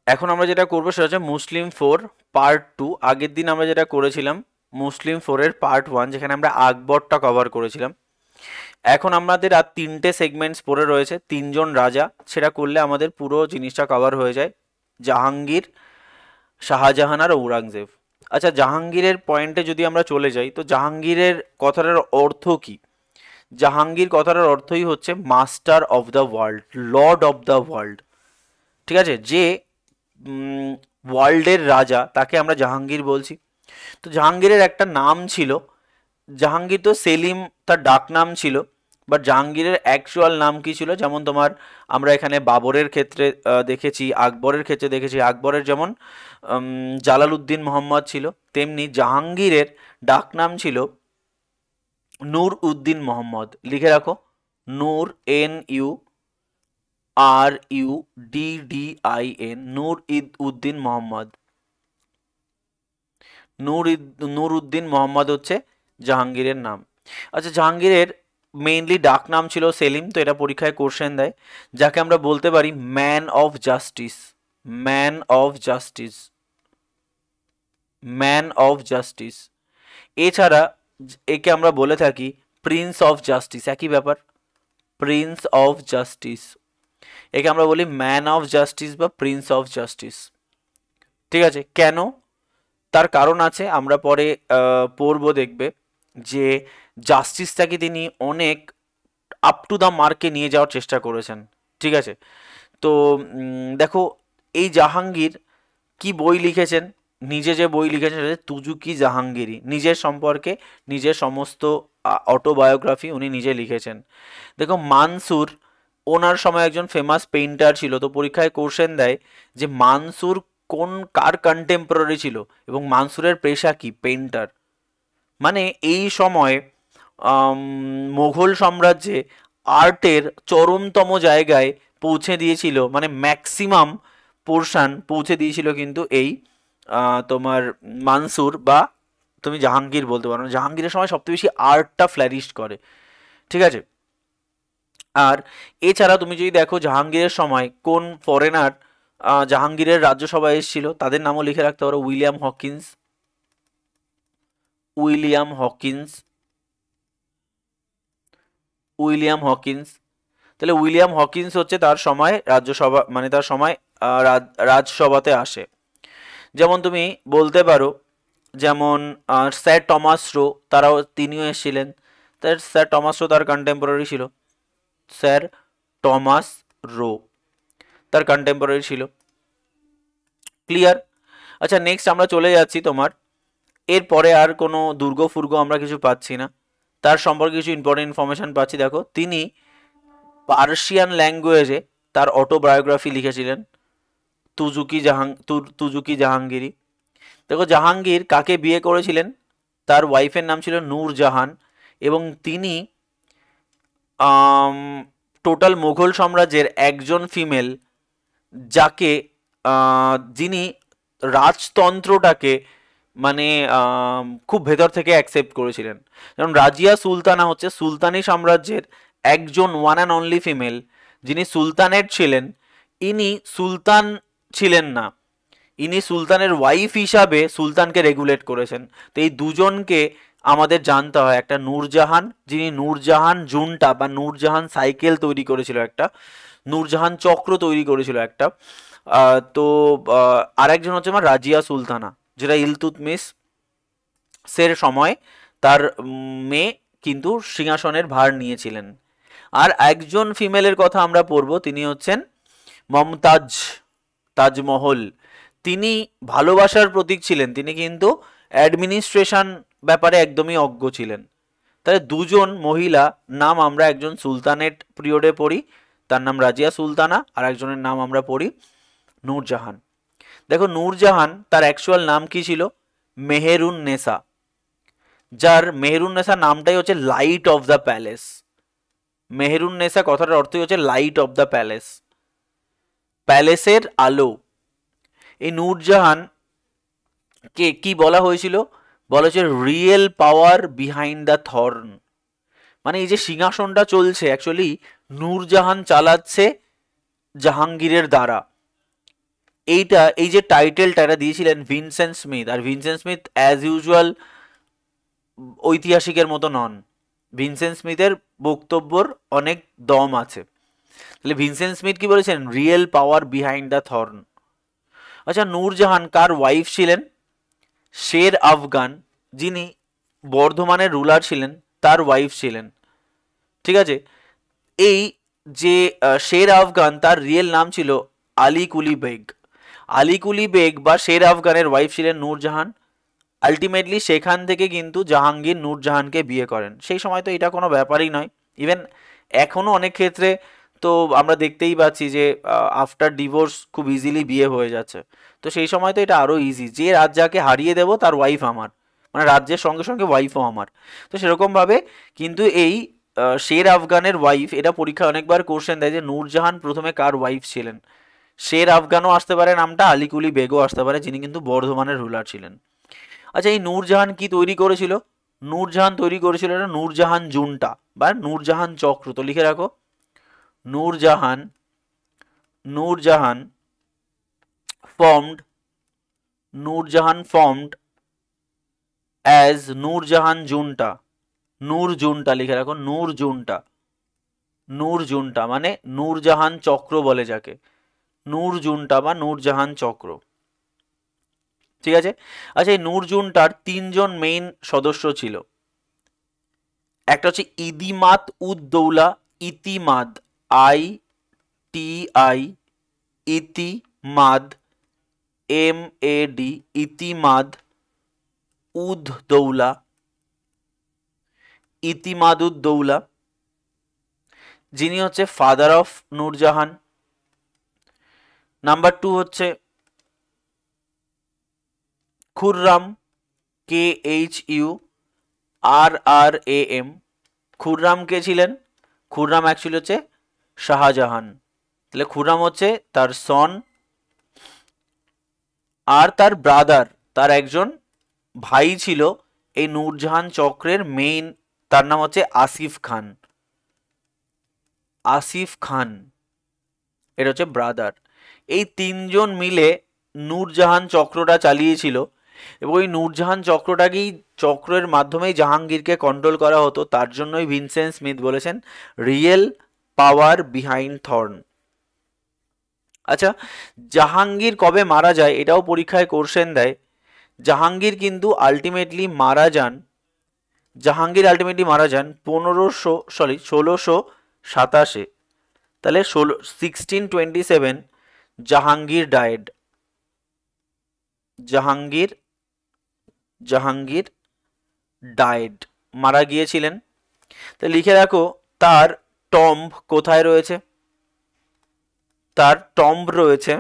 এখন আমরা যেটা করবো সেটা হচ্ছে মুসলিম 4 পার্ট 2। আগের দিন আমরা যেটা করেছিলাম মুসলিম 4-এর পার্ট 1, যেখানে আমরা আকবরটা কভার করেছিলাম। এখন আমাদের আর 3টে সেগমেন্টস পড়ে রয়েছে, 3জন রাজা। সেটা করলে আমাদের পুরো জিনিসটা কভার হয়ে যায়, জাহাঙ্গীর, শাহজাহান আর ঔরঙ্গজেব। আচ্ছা, জাহাঙ্গীরের পয়েন্টে যদি আমরা চলে যাই, তো জাহাঙ্গীরের কথাটার অর্থ কি? জাহাঙ্গীর কথাটার অর্থই হচ্ছে master of the world, Lord of the world. ঠিক আছে, যে ওয়ার্ল্ডের রাজা, তাকে আমরা জাহাঙ্গীর বলছি। তো জাহাঙ্গীরের একটা নাম ছিল, জাহাঙ্গীর তো সেলিম তার ডাক নাম ছিল, বাট জাহাঙ্গীরের অ্যাকচুয়াল নাম কি ছিল? যেমন তোমার আমরা এখানে বাবরের ক্ষেত্রে দেখেছি, আকবরের ক্ষেত্রে দেখেছি। আকবরের যেমন জালালউদ্দিন মোহাম্মদ ছিল, তেমনি জাহাঙ্গীরের ডাক নাম ছিল নূর উদ্দিন মোহাম্মদ। লিখে রাখো, নূর, NURUDDIN, নূর উদ্দিন মোহাম্মদ। নূর উদ্দিন মোহাম্মদ হচ্ছে জাহাঙ্গীরের নাম। আচ্ছা, জাহাঙ্গীরের মেইনলি ডাক নাম ছিল সেলিম, তো এটা পরীক্ষায় কোশ্চেন দেয়, যাকে আমরা বলতে পারি man of justice. Man of justice, man of justice. এছাড়া একে আমরা বলে থাকি প্রিন্স অফ জাস্টিস, একই ব্যাপার, প্রিন্স অফ জাস্টিস। একে আমরা বলি ম্যান অফ জাস্টিস বা প্রিন্স অফ জাস্টিস। ঠিক আছে, কেন? তার কারণ আছে, আমরা পরে পড়বো, দেখবে যে জাস্টিসটাকে তিনি অনেক আপ টু দ্য মার্কে নিয়ে যাওয়ার চেষ্টা করেছেন। ঠিক আছে, তো দেখো, এই জাহাঙ্গীর কি বই লিখেছেন? নিজে যে বই লিখেছেন সেটা তুজুকি জাহাঙ্গীরি, নিজের সম্পর্কে নিজের সমস্ত অটোবায়োগ্রাফি উনি নিজে লিখেছেন। দেখো, মানসুর ওনার সময় একজন ফেমাস পেইন্টার ছিল, তো পরীক্ষায় কোশ্চেন দেয় যে মানসুর কার কন্টেম্পোরারি ছিল এবং মানসুরের পেশা কি? পেইন্টার। মানে এই সময় মোঘল সাম্রাজ্যে আর্টের চরমতম জায়গায় পৌঁছে দিয়েছিল, মানে ম্যাক্সিমাম পোর্শন পৌঁছে দিয়েছিল কিন্তু এই তোমার মানসুর, বা তুমি জাহাঙ্গীর বলতে পারো। জাহাঙ্গীরের সময় সবচেয়ে বেশি আর্টটা ফ্ল্যারিশ করে। ঠিক আছে, আর এছাড়া তুমি যদি দেখো জাহাঙ্গীরের সময় কোন ফরেনার জাহাঙ্গীরের রাজ্যসভায় এসেছিল, তাদের নামও লিখে রাখতে পারো, William Hawkins. William Hawkins, William Hawkins. তাহলে উইলিয়াম হকিন্স হচ্ছে তার সময় রাজ্যসভা, মানে তার সময় রাজসভাতে আসে। যেমন তুমি বলতে পারো, যেমন স্যার টমাস রো, তিনিও এসেছিলেন। স্যার টমাস রো তার কন্টেম্পোরারি ছিল, স্যার টমাস রো তার কন্টেম্পোরারি ছিল। ক্লিয়ার? আচ্ছা, নেক্সট আমরা চলে যাচ্ছি তোমার, এরপরে আর কোনো দুর্গ ফুর্গ আমরা কিছু পাচ্ছি না, তার সম্পর্কে কিছু ইম্পর্টেন্ট ইনফরমেশন পাচ্ছি। দেখো, তিনি পার্সিয়ান ল্যাঙ্গুয়েজে তার অটোবায়োগ্রাফি লিখেছিলেন, তুজুকি জাহাঙ্গীরি। দেখো, জাহাঙ্গীর কাকে বিয়ে করেছিলেন? তার ওয়াইফের নাম ছিল নূরজাহান, এবং তিনি টোটাল মুঘল সাম্রাজ্যের একজন ফিমেল, যাকে যিনি রাজতন্ত্রটাকে মানে খুব ভেতর থেকে অ্যাকসেপ্ট করেছিলেন। যেমন রাজিয়া সুলতানা হচ্ছে সুলতানি সাম্রাজ্যের একজন ওয়ান অ্যান্ড অনলি ফিমেল, যিনি সুলতানেট ছিলেন। ইনি সুলতান ছিলেন না, ইনি সুলতানের ওয়াইফ হিসাবে সুলতানকে রেগুলেট করেছেন। তো এই দুজনকে আমাদের জানতে হয়। একটা নূরজাহান, যিনি নূরজাহান জুনটা বা নূরজাহান সাইকেল তৈরি করেছিল, একটা নূরজাহান চক্র তৈরি করেছিল একটা। তো আরেকজন হচ্ছে আমার রাজিয়া সুলতানা, যেটা ইলতুৎমিশ সের সময় তার মেয়ে কিন্তু সিংহাসনের ভার নিয়েছিলেন। আর একজন ফিমেলের কথা আমরা পড়ব, তিনি হচ্ছেন মমতাজ, তাজমহল। তিনি ভালোবাসার প্রতীক ছিলেন, তিনি কিন্তু অ্যাডমিনিস্ট্রেশন ব্যাপারে একদমই অজ্ঞ ছিলেন। তাহলে দুজন মহিলা নাম আমরা একজন সুলতানেট পিরিয়ডে পড়ি, তার নাম রাজিয়া সুলতানা, আর একজনের নাম আমরা পড়ি নূরজাহান। দেখো, নূরজাহান তার অ্যাকচুয়াল নাম কি ছিল? মেহেরুন নেসা, যার মেহেরুন নেসা নামটাই হচ্ছে light of the palace. Meherun Nesa কথাটার অর্থই হচ্ছে লাইট অফ দ্য প্যালেস, প্যালেসের আলো। এই নূরজাহান কে কি বলা হয়েছিল? বলা হয়েছে real power behind the throne. মানে এই যে সিংহাসনটা চলছে, অ্যাকচুয়ালি নূরজাহান চালাচ্ছে জাহাঙ্গীরের দ্বারা। এই যে টাইটেলটা এটা দিয়েছিলেন ভিনসেন্ট স্মিথ, আর ভিনসেন্ট স্মিথ অ্যাজ ইউজুয়াল ঐতিহাসিকের মতো নন। ভিনসেন্ট স্মিথের বক্তব্যর অনেক দম আছে। তাহলে ভিনসেন্ট স্মিথ কি বলেছেন? Real power behind the throne. আচ্ছা, নূরজাহান কার ওয়াইফ ছিলেন? শের আফগান, যিনি বর্ধমানের রুলার ছিলেন, তার ওয়াইফ ছিলেন। ঠিক আছে, এই যে শের আফগান, তার রিয়েল নাম ছিল আলী কুলি বেগ। আলী কুলি বেগ বা শের আফগানের ওয়াইফ ছিলেন নূরজাহান। আলটিমেটলি সেখান থেকে কিন্তু জাহাঙ্গীর নূরজাহানকে বিয়ে করেন। সেই সময় তো এটা কোনো ব্যাপারই নয়। ইভেন এখনও অনেক ক্ষেত্রে তো আমরা দেখতেই পাচ্ছি যে আফটার ডিভোর্স খুব ইজিলি বিয়ে হয়ে যাচ্ছে। তো সেই সময় তো এটা আরও ইজি, যে রাজ্যকে হারিয়ে দেবো তার ওয়াইফ আমার, মানে রাজ্যের সঙ্গে সঙ্গে ওয়াইফও আমার। তো সেরকমভাবে কিন্তু এই শের আফগানের ওয়াইফ, এটা পরীক্ষায় অনেকবার কোশ্চেন দেয় যে নূরজাহান প্রথমে কার ওয়াইফ ছিলেন। শের আফগানও আসতে পারে নামটা, আলীকুলি বেগও আসতে পারে, যিনি কিন্তু বর্ধমানের রুলার ছিলেন। আচ্ছা, এই নূরজাহান কি তৈরি করেছিল? নূরজাহান তৈরি করেছিল এটা নূরজাহান জুনটা বা নূরজাহান চক্র। তো লিখে রাখো, নূরজাহান ফর্মড অ্যাজ নূরজাহান জুনটা। নূর জুনটা লিখে রাখো, নূর জুনটা মানে নূরজাহান চক্র বলে যাকে, নূর জুনটা বা নূরজাহান চক্র। ঠিক আছে। আচ্ছা, এই নূর জুনটার তিনজন মেইন সদস্য ছিল। একটা হচ্ছে ইদিমাত উদ দৌলা, ইতিমাদ, ITI, ইতিমাদ, MAD, ইতিমাদ উদ দৌলা, ইতিমাদ উদ দৌলা, যিনি হচ্ছে ফাদার অফ নূরজাহান। নাম্বার 2 হচ্ছে খুররাম, KHURRAM। খুররাম কে ছিলেন? খুররাম অ্যাকচুয়ালি হচ্ছে শাহজাহান। তাহলে খুররাম হচ্ছে তার সন, আর তার ব্রাদার, তার একজন ভাই ছিল এই নূরজাহান চক্রের মেইন, তার নাম হচ্ছে আসিফ খান। এটা হচ্ছে ব্রাদার। এই তিনজন মিলে নূরজাহান চক্রটা চালিয়েছিল, এবং ওই নূরজাহান চক্রের মাধ্যমেই জাহাঙ্গীরকে কন্ট্রোল করা হতো। তার জন্যই ভিনসেন্ট স্মিথ বলেছেন রিয়েল পাওয়ার বিহাইন্ড থর্ন। আচ্ছা, জাহাঙ্গীর কবে মারা যায় এটাও পরীক্ষায় কোশ্চেন দেয়। জাহাঙ্গীর আলটিমেটলি মারা যান 1627। তাহলে 1627 জাহাঙ্গীর ডায়েড, মারা গিয়েছিলেন। তো লিখে রাখো তার টম্ব কোথায় রয়েছে? তার টম্ব রয়েছে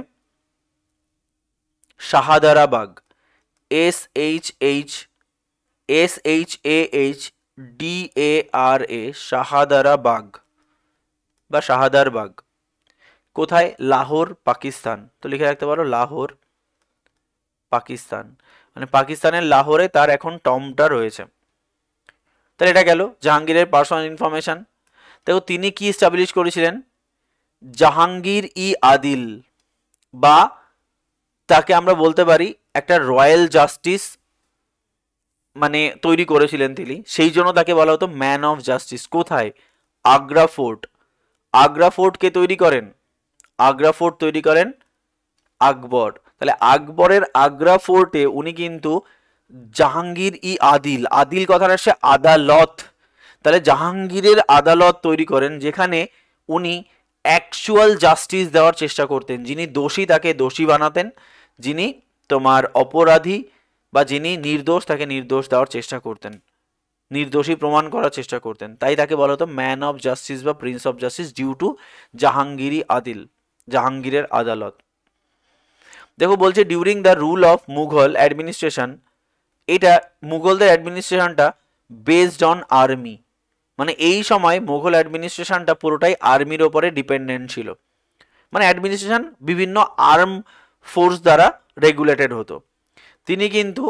শাহাদারাবাগ, SHAHDARA, শাহাদারাবাগ বা শাহাদারবাগ। কোথায়? লাহোর, পাকিস্তান। তো লিখে রাখতে পারো লাহোর, পাকিস্তান, মানে পাকিস্তানের লাহোরে তার এখন টম্বটা রয়েছে। তাহলে এটা গেল জাহাঙ্গীরের পার্সোনাল ইনফরমেশন। দেখো তিনি কি এস্টাবলিশ করেছিলেন? জাহাঙ্গীর আদিল, বা তাকে আমরা বলতে পারি একটা রয়্যাল জাস্টিস মানে তৈরি করেছিলেন তিনি। সেই জন্য তাকে বলা হতো ম্যান অফ জাস্টিস। কোথায়? আগ্রা ফোর্ট। আগ্রা ফোর্ট কে তৈরি করেন? আগ্রা ফোর্ট তৈরি করেন আকবর। তাহলে আকবরের আগ্রা ফোর্টে উনি কিন্তু জাহাঙ্গীর আদিল কথাটা আসে আদালত। তাহলে জাহাঙ্গীরের আদালত তৈরি করেন, যেখানে উনি অ্যাকচুয়াল জাস্টিস দেওয়ার চেষ্টা করতেন। যিনি দোষী তাকে দোষী বানাতেন, যিনি তোমার অপরাধী বা যিনি নির্দোষ তাকে নির্দোষ দেওয়ার চেষ্টা করতেন, নির্দোষী প্রমাণ করার চেষ্টা করতেন। তাই তাকে বলা হতো ম্যান অফ জাস্টিস বা prince of justice due to জাহাঙ্গীরের আদালত। দেখো বলছে during the rule of Mughal administration, এটা মুঘলদের অ্যাডমিনিস্ট্রেশনটা বেসড অন আর্মি, মানে এই সময় মুঘল অ্যাডমিনিস্ট্রেশনটা পুরোটাই আর্মির ওপরে ডিপেন্ডেন্ট ছিল। মানে অ্যাডমিনিস্ট্রেশন বিভিন্ন আর্ম ফোর্স দ্বারা রেগুলেটেড হতো। তিনি কিন্তু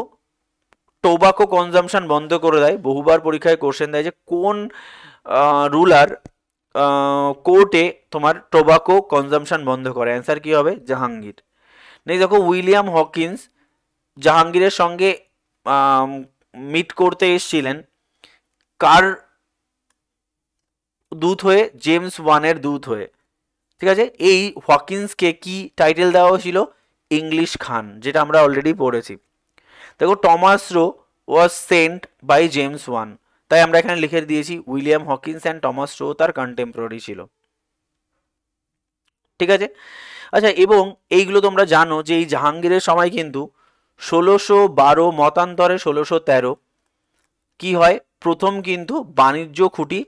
টোবাকো কনজামশন বন্ধ করে দেয়। বহুবার পরীক্ষায় কোশ্চেন দেয় যে কোন রুলার কোর্টে তোমার টোবাকো কনজামশন বন্ধ করে। অ্যান্সার কি হবে? জাহাঙ্গীর। নেক্সট দেখো উইলিয়াম হকিন্স জাহাঙ্গীরের সঙ্গে মিট করতে এসেছিলেন কার দূত হয়ে? জেমস ওয়ানের দূত হয়ে। ঠিক আছে, এই হকিন্সকে কি টাইটেল দেওয়া হয়েছিল? ইংলিশ খান, যেটা আমরা অলরেডি পড়েছি। দেখো Thomas Roe was sent by James one, তাই আমরা এখানে লিখে দিয়েছি William Hawkins and Thomas Roe তার কন্টেম্পোরারি ছিল। ঠিক আছে, আচ্ছা, এবং এইগুলো তোমরা জানো যে এই জাহাঙ্গীরের সময় কিন্তু 1612 মতান্তরে 1613 কি হয়, প্রথম কিন্তু বাণিজ্য খুঁটি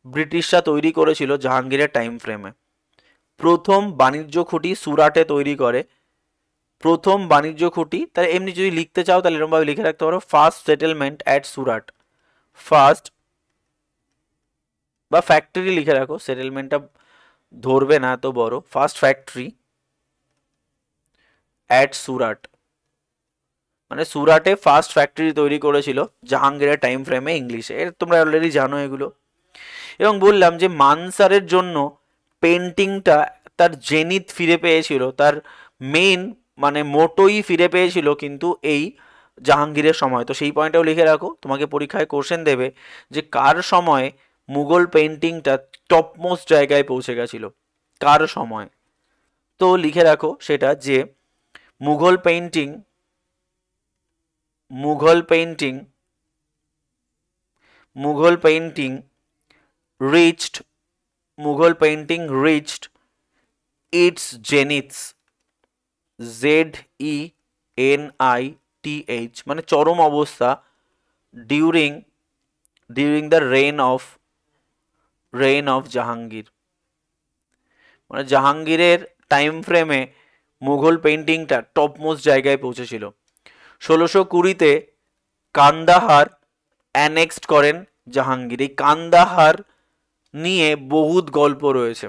ব্রিটিশরা তৈরি করেছিল জাহাঙ্গীরের টাইম ফ্রেমে। প্রথম বাণিজ্য খুঁটি সুরাটে তৈরি করে, প্রথম বাণিজ্য খুঁটি। তাহলে এমনি যদি লিখতে চাও তাহলে এরকমভাবে লিখে রাখতে পারো, first settlement at Surat. First বা ফ্যাক্টরি লিখে রাখো, সেটেলমেন্টটা ধরবে না এত বড়। ফার্স্ট ফ্যাক্টরি অ্যাট সুরাট, মানে সুরাটে ফার্স্ট ফ্যাক্টরি তৈরি করেছিল জাহাঙ্গীরের টাইম ফ্রেমে ইংলিশে। এর তোমরা অলরেডি জানো এগুলো। এবং বললাম যে মানসারের জন্য পেন্টিংটা তার জেনিথ ফিরে পেয়েছিল, তার মেইন মানে মোটোই ফিরে পেয়েছিল কিন্তু এই জাহাঙ্গীরের সময়। তো সেই পয়েন্টটাও লিখে রাখো, তোমাকে পরীক্ষায় কোশ্চেন দেবে যে কার সময় মুঘল পেন্টিংটা টপমোস্ট জায়গায় পৌঁছে গেছিল, কার সময়। তো লিখে রাখো সেটা যে Mughal painting reached its zenith, ZENITH, মানে চরম অবস্থা during the rain of Jahangir. মানে জাহাঙ্গীরের টাইম ফ্রেমে মুঘল পেন্টিংটা টপমোস্ট জায়গায় পৌঁছেছিল। 1620-তে কান্দাহার অ্যানেক্সড করেন জাহাঙ্গীর। এই কান্দাহার নিয়ে বহুত গল্প রয়েছে।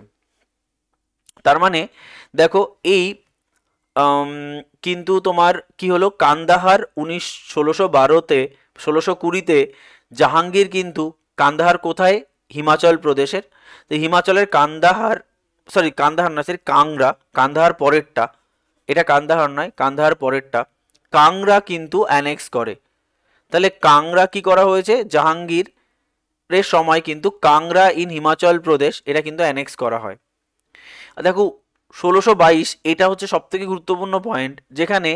তার মানে দেখো এই কিন্তু তোমার কি হলো, কান্দাহার 1612-তে 1620-তে জাহাঙ্গীর কিন্তু কান্দাহার কোথায়? হিমাচল প্রদেশের। তো হিমাচলের কান্দাহার, সরি কান্দাহার না, সরি কাংড়া, কান্দাহার পরেরটা, এটা কান্দাহার নয়, কান্দাহার পরেরটা, কাংড়া কিন্তু অ্যানেক্স করে। তাহলে কাংড়া কি করা হয়েছে? জাহাঙ্গীরের সময় কিন্তু কাংড়া ইন হিমাচল প্রদেশ এটা কিন্তু অ্যানেক্স করা হয়। দেখো 1622, এটা হচ্ছে সবথেকে গুরুত্বপূর্ণ পয়েন্ট, যেখানে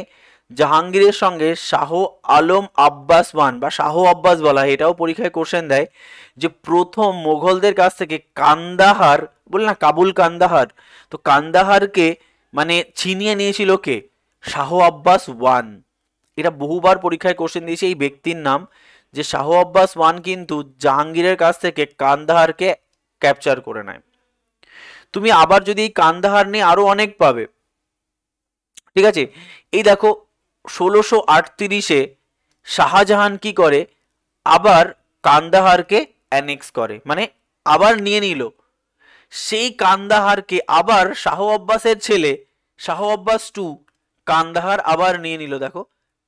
জাহাঙ্গীরের সঙ্গে শাহ আলম আব্বাস ওয়ান বা শাহ আব্বাস বলা হয়, এটাও পরীক্ষায় কোশ্চেন দেয় যে প্রথম মোগলদের কাছ থেকে কান্দাহার, বলে না কাবুল কান্দাহার, তো কান্দাহারকে মানে ছিনিয়ে নিয়েছিল কে? শাহ আব্বাস ওয়ান। এটা বহুবার পরীক্ষায় কোশ্চেন দিয়েছে এই ব্যক্তির নাম, যে শাহ আব্বাস ওয়ান কিন্তু জাহাঙ্গীরের কাছ থেকে কান্দাহারকে ক্যাপচার করে নেয়। তুমি আবার যদি এই কান্দাহার নিয়ে আরো অনেক পাবে। ঠিক আছে, এই দেখো 1638-এ শাহজাহান কি করে? আবার কান্দাহারকে অ্যানেক্স করে, মানে আবার নিয়ে নিল। সেই কান্দাহারকে আবার শাহ আব্বাসের ছেলে শাহ আব্বাস টু কান্দাহার আবার নিয়ে নিল। দেখো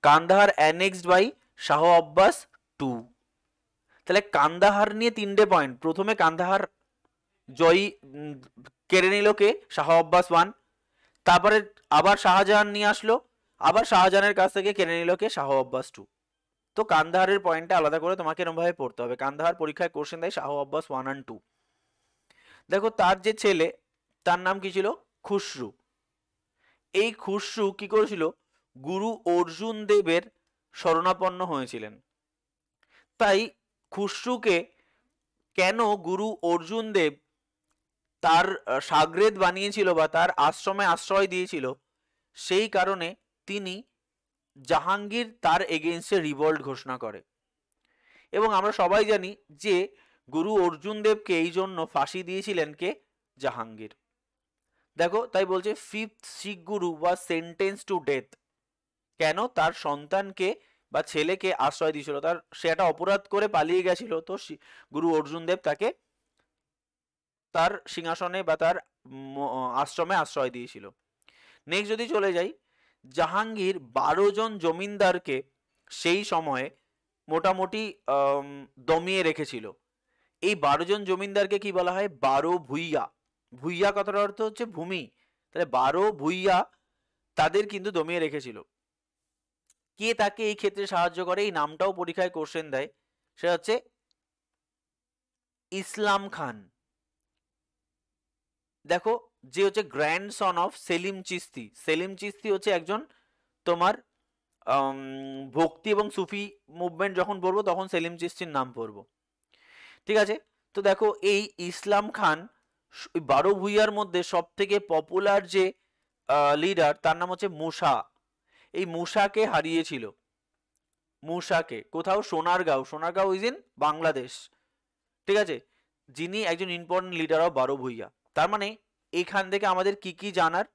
Kandahar annexed by Shah Abbas two. তাহলে কান্দাহার নিয়ে 3টে পয়েন্ট। প্রথমে কান্দাহার জয়ী কেড়ে নিল কে? শাহ আব্বাস ওয়ান। তারপরে আবার শাহজাহান নিয়ে আসলো, আবার শাহজাহানের কাছ থেকে কেড়ে নিল কে? শাহ আব্বাস টু। তো কান্দাহারের পয়েন্টটা আলাদা করে তোমাকে এরকম ভাবে পড়তে হবে। কান্দাহার পরীক্ষায় কোশ্চেন দেয় শাহ আব্বাস 1 and 2। দেখো তার যে ছেলে, তার নাম কি ছিল? খুসরু। এই খুসরু কি করেছিল? গুরু অর্জুন দেবের শরণাপন্ন হয়েছিলেন। তাই খুসরুকে কেন গুরু অর্জুন দেব তার সাগরেদ বানিয়েছিল বা তার আশ্রমে আশ্রয় দিয়েছিল, সেই কারণে তিনি জাহাঙ্গীর তার এগেইনস্টে রিভল্ট ঘোষণা করে। এবং আমরা সবাই জানি যে গুরু অর্জুন দেবকে এই জন্য ফাঁসি দিয়েছিলেন কে? জাহাঙ্গীর। দেখো তাই বলছে fifth Sikh Guru was sentence to death. কেন? তার সন্তানকে বা ছেলেকে আশ্রয় দিয়েছিল, তার সে একটা অপরাধ করে পালিয়ে গেছিল, তো গুরু অর্জুন দেব তাকে তার সিংহাসনে বা তার আশ্রমে আশ্রয় দিয়েছিল। নেক্সট যদি চলে যাই, জাহাঙ্গীর 12 জন জমিনদারকে সেই সময়ে মোটামুটি দমিয়ে রেখেছিল। এই 12 জন জমিনদারকে কি বলা হয়? 12 ভুইয়া। ভুইয়া কথার অর্থ হচ্ছে ভূমি। তাহলে 12 ভুইয়া তাদের কিন্তু দমিয়ে রেখেছিল। কে তাকে এই ক্ষেত্রে সাহায্য করে, এই নামটাও পরীক্ষায় কোশ্চেন দেয়, সেটা হচ্ছে ইসলাম খান। দেখো, যে হচ্ছে গ্র্যান্ডসন অফ সেলিম চিস্তি। সেলিম চিস্তি হচ্ছে একজন তোমার ভক্তি এবং সুফি মুভমেন্ট যখন পড়বো তখন সেলিম চিস্তির নাম পড়বো। ঠিক আছে, তো দেখো এই ইসলাম খান 12 ভূঁইয়ার মধ্যে সব থেকে পপুলার যে লিডার তার নাম হচ্ছে মুসা। এই মুসাকে হারিয়েছিল। মুসাকে কোথাও সোনারগাঁও, সোনারগাঁও ইজ ইন বাংলাদেশ। ঠিক আছে, যিনি একজন ইম্পর্টেন্ট লিডার অফ 12 ভূঁইয়া। তার মানে এখান থেকে আমাদের কি কি জানার,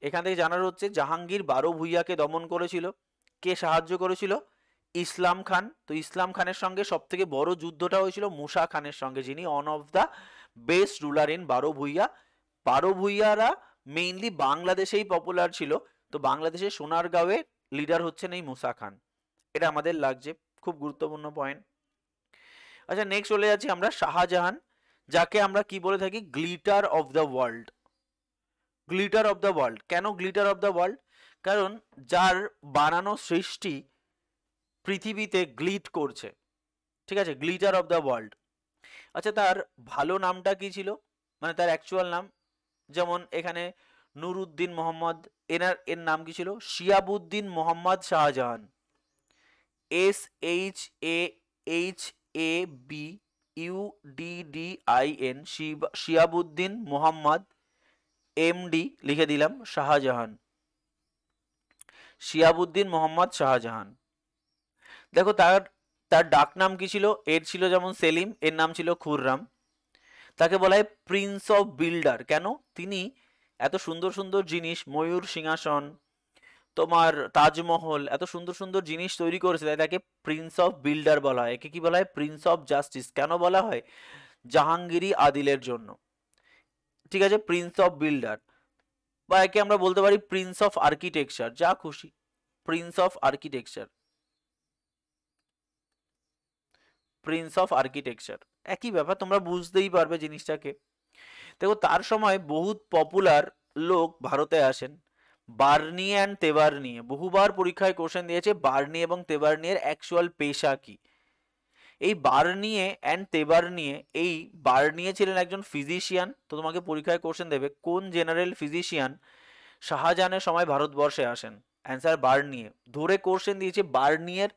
এখান থেকে জানার হচ্ছে জাহাঙ্গীর 12 ভূঁইয়াকে দমন করেছিল। কে সাহায্য করেছিল? ইসলাম খান। তো ইসলাম খানের সঙ্গে সব থেকে বড় যুদ্ধটা হয়েছিল মুসা খানের সঙ্গে, যিনি one of the best ruler in 12 Bhuiyan. 12 ভূঁইয়ারা মেইনলি বাংলাদেশেই পপুলার ছিল। তো বাংলাদেশের সোনারগাঁওয়ের লিডার হচ্ছেন এই মুসা খান। এটা আমাদের লাগছে, খুব গুরুত্বপূর্ণ পয়েন্ট। আচ্ছা, নেক্সট চলে যাচ্ছি আমরা শাহজাহান, যাকে আমরা কি বলে থাকি? Glitter of the world. Glitter of the world কেন গ্লিটার অফ দ্য ওয়ার্ল্ড? কারণ যার বানানো সৃষ্টি পৃথিবীতে গ্লিট করছে। ঠিক আছে, গ্লিটার অফ দ্য ওয়ার্ল্ড। আচ্ছা, তার ভালো নামটা কি ছিল, মানে তার অ্যাকচুয়াল নাম? যেমন এখানে নুরুদ্দিন মোহাম্মদ, এর নাম কি ছিল? শিয়াবুদ্দিন মোহাম্মদ শাহজাহান। SHAHABUDDIN, শিয়াবুদ্দিন মোহাম্মদ, MD লিখে দিলাম শাহজাহান। শিয়াবুদ্দিন মোহাম্মদ শাহজাহান। দেখো তার তার ডাক নাম কি ছিল? এর ছিল যেমন সেলিম, এর নাম ছিল খুররাম। তাকে বলা হয় প্রিন্স অফ বিল্ডার। কেন? তিনি এত সুন্দর সুন্দর জিনিস, ময়ূর সিংহাসন, তোমার তাজমহল, এত সুন্দর সুন্দর জিনিস তৈরি করেছে, তাই তাকে প্রিন্স অফ বিল্ডার বলা হয়। একে কি বলা হয়? Prince of justice. কেন বলা হয়? জাহাঙ্গীরি আদিলের জন্য। ঠিক আছে, প্রিন্স অফ বিল্ডার, বা একে আমরা বলতে পারি প্রিন্স অফ আর্কিটেকচার, যা খুশি, Prince of architecture, Prince of architecture একই ব্যাপার, তোমরা বুঝতেই পারবে জিনিসটাকে। দেখো তার সময় বহুত পপুলার লোক ভারতে আসেন, বার্নিয়ে অ্যান্ড তেবার্নিয়ে। বহুবার পরীক্ষায় কোশ্চেন দিয়েছে বার্নিয়ে এবং তেবার্নিয়ের অ্যাকচুয়াল পেশা কি। এই বার্নিয়ে অ্যান্ড তেবার্নিয়ে, এই বার্নিয়ে ছিলেন একজন ফিজিশিয়ান। তো তোমাকে পরীক্ষায় কোশ্চেন দেবে কোন জেনারেল ফিজিশিয়ান শাহজাহানের সময় ভারতবর্ষে আসেন? Answer Bernier. ধরে কোশ্চেন দিয়েছে বার্নিয়ের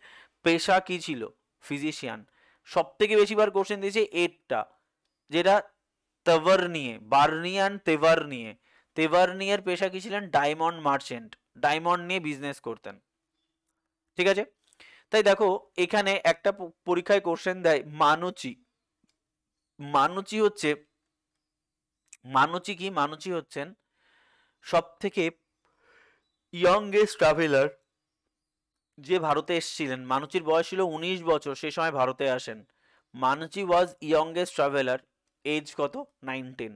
পেশা কি ছিল? ফিজিশিয়ান। সব থেকে বেশিবার কোশ্চেন দিয়েছে এরটা, যেটা তেভার নিয়ে, বার্নিয়ান তেভার নিয়ে। তেভার নিয়ের পেশা কি ছিলেন? ডায়মন্ড মার্চেন্ট, ডায়মন্ড নিয়ে বিজনেস করতেন। ঠিক আছে, তাই দেখো এখানে একটা পরীক্ষায় কোশ্চেন দেয় মানুচি। মানুচি হচ্ছে, মানুচি কি? মানুচি হচ্ছেন সব থেকে ইয়ংগেস্ট ট্রাভেলার যে ভারতে এসেছিলেন। মানুচির বয়স ছিল 19 বছর, সেই সময় ভারতে আসেন। মানুচি ওয়াজ ইয়ংগেস্ট ট্রাভেলার, এজ কত? 19,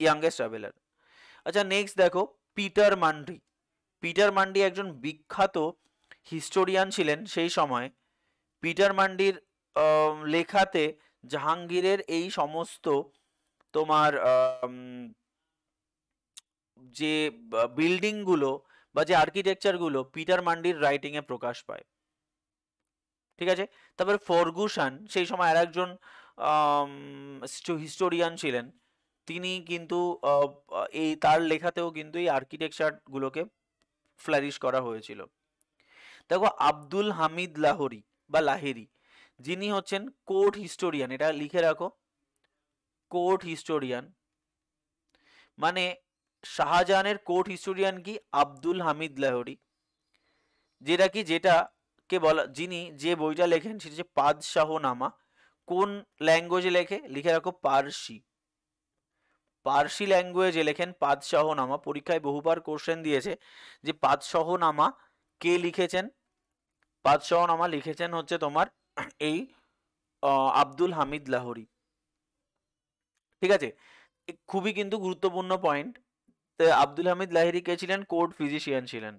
ইয়াংগেস্ট ট্রাভেলার। আচ্ছা, নেক্সট দেখো পিটার মান্ডি। পিটার মান্ডি একজন বিখ্যাত হিস্টোরিয়ান ছিলেন সেই সময়। পিটার মান্ডির লেখাতে জাহাঙ্গীরের এই সমস্ত তোমার যে বিল্ডিংগুলো বা যে আর্কিটেকচারগুলো পিটার মান্ডির রাইটিংয়ে প্রকাশ পায়। ঠিক আছে, তারপরে ফর্গুসান সেই সময় আর একজন হিস্টোরিয়ান ছিলেন। তিনি কিন্তু এই তার লেখাতেও কিন্তু এই আর্কিটেকচারগুলোকে ফ্লারিশ করা হয়েছিল। দেখো আব্দুল হামিদ লাহোরি বা লাহেরি, যিনি হচ্ছেন কোর্ট হিস্টোরিয়ান। এটা লিখে রাখো, কোর্ট হিস্টোরিয়ান। মানে শাহজাহানের কোর্ট হিস্টোরিয়ান কি? আব্দুল হামিদ লাহোরি। যেটা কি, যেটাকে বলা, যিনি যে বইটা লেখেন সেটা হচ্ছে পাদশাহনামা। কোন ল্যাঙ্গুয়েজে লেখে? লিখে রাখো পার্সি। পার্সি ল্যাঙ্গুয়েজে লেখেন পাদশাহনামা। পরীক্ষায় বহুবার কোশ্চেন দিয়েছে যে পাদশাহনামা কে লিখেছেন? পাদশাহনামা লিখেছেন হচ্ছে তোমার এই আব্দুল হামিদ লাহোরি। ঠিক আছে, খুবই কিন্তু গুরুত্বপূর্ণ পয়েন্ট। আব্দুল হামিদ লাহিরি কে ছিলেন? কোর্ট ফিজিশিয়ান ছিলেন।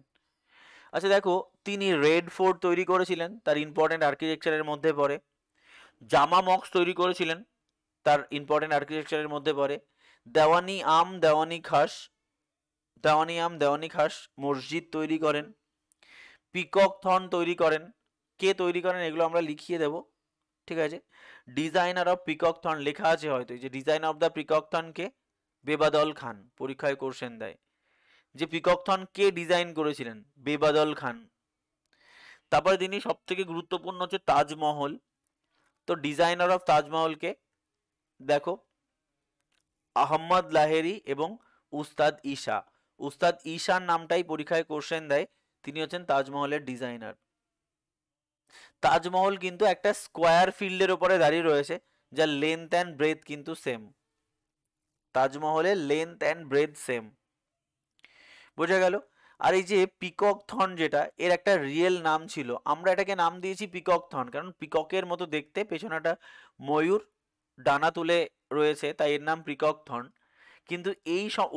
আচ্ছা দেখো, তিনি রেড ফোর্ট তৈরি করেছিলেন, তার ইম্পর্টেন্ট আর্কিটেকচারের মধ্যে পড়ে। জামা মক্স তৈরি করেছিলেন, তার ইম্পর্টেন্ট আর্কিটেকচারের মধ্যে পড়ে। দেওয়ানি আম, দেওয়ানি খাস, দেওয়ানিয়াম দেওয়ানি খাস মসজিদ তৈরি করেন, পিকক থর্ন তৈরি করেন। কে তৈরি করেন এগুলো আমরা লিখিয়ে দেব, ঠিক আছে। ডিজাইনার অফ পিকক থর্ন লেখা আছে হয়তো, এই যে designer of the peacock throne কে, বেবাদল খান, পরীক্ষায় কোশ্চেন দেয় যে পিকক থর্ন কে ডিজাইন করেছিলেন, বেবাদল খান। তারপরে তিনি সব থেকে গুরুত্বপূর্ণ হচ্ছে তাজমহল, তো ডিজাইনার অফ তাজমহলকে দেখো আহম্মদ লাহেরি এবং উস্তাদ ঈশা। উস্তাদ ঈশার নামটাই পরীক্ষায় কোশ্চেন দেয়, তিনি হচ্ছেন তাজমহলের ডিজাইনার। তাজমহল কিন্তু একটা স্কোয়ার ফিল্ডের ওপরে দাঁড়িয়ে রয়েছে, যার লেন্থ অ্যান্ড ব্রেথ কিন্তু সেম। তাজমহলের লেন্থ অ্যান্ড ব্রেথ সেম, বোঝা গেল। আর এই যে পিকক থর্ন যেটা, এর একটা রিয়েল নাম ছিল, আমরা এটাকে নাম দিয়েছি পিকক থর্ন কারণ পিককের মতো দেখতে, পেছনে একটা ময়ূর ডানা তুলে রয়েছে, তাই এর নাম পিকক থর্ন। কিন্তু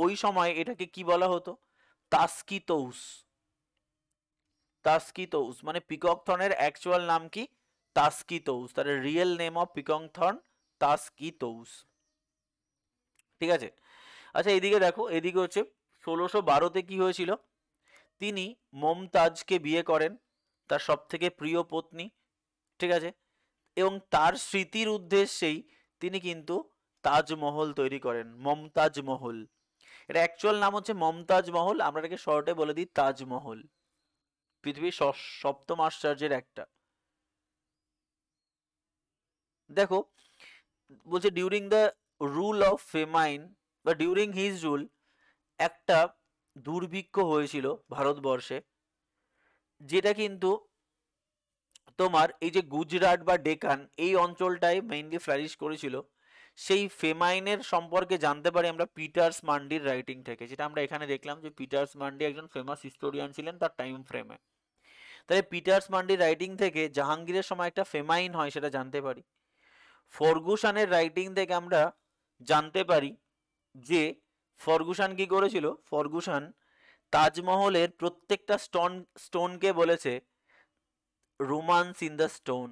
ওই সময় এটাকে কি বলা হতো, তাস্কিতৌস। তাস্কিতৌস মানে পিকক থর্নের অ্যাকচুয়াল নাম কি, তাস্কিতৌস। তার real name of peacock throne তাস্কিতৌস, ঠিক আছে। আচ্ছা এদিকে দেখো, এদিকে হচ্ছে 1612-তে কি হয়েছিল, তিনি মমতাজকে বিয়ে করেন, তার সব থেকে প্রিয় পত্নী, ঠিক আছে। এবং তার স্মৃতির উদ্দেশ্যেই তিনি কিন্তু তাজমহল তৈরি করেন, মমতাজ মহল। এটা অ্যাকচুয়াল নাম হচ্ছে মমতাজ মহল, আমরা এটাকে শর্টে বলে দিই তাজমহল। পৃথিবীর সপ্তম আশ্চর্যের একটা। দেখো বলছে ডিউরিং দ্য রুল অফ ফেমাইন বা ডিউরিং হিজ রুল একটা দুর্ভিক্ষ হয়েছিল ভারতবর্ষে, যেটা কিন্তু তোমার এই যে গুজরাট বা ডেকান এই অঞ্চলটায় মেইনলি ফ্লারিশ করেছিল। সেই ফেমাইনের সম্পর্কে জানতে পারি আমরা পিটার্স মান্ডির রাইটিং থেকে, যেটা আমরা এখানে দেখলাম যে পিটার্স মান্ডি একজন ফেমাস হিস্টোরিয়ান ছিলেন তার টাইম ফ্রেমে। তাই পিটার্স মান্ডির রাইটিং থেকে জাহাঙ্গীরের সময় একটা ফেমাইন হয় সেটা জানতে পারি। ফর্গুসানের রাইটিং থেকে আমরা জানতে পারি যে ফর্গুসান কি করেছিল, ফর্গুসান তাজমহলের প্রত্যেকটা স্টোনকে বলেছে রোমান্স ইন দ্য স্টোন,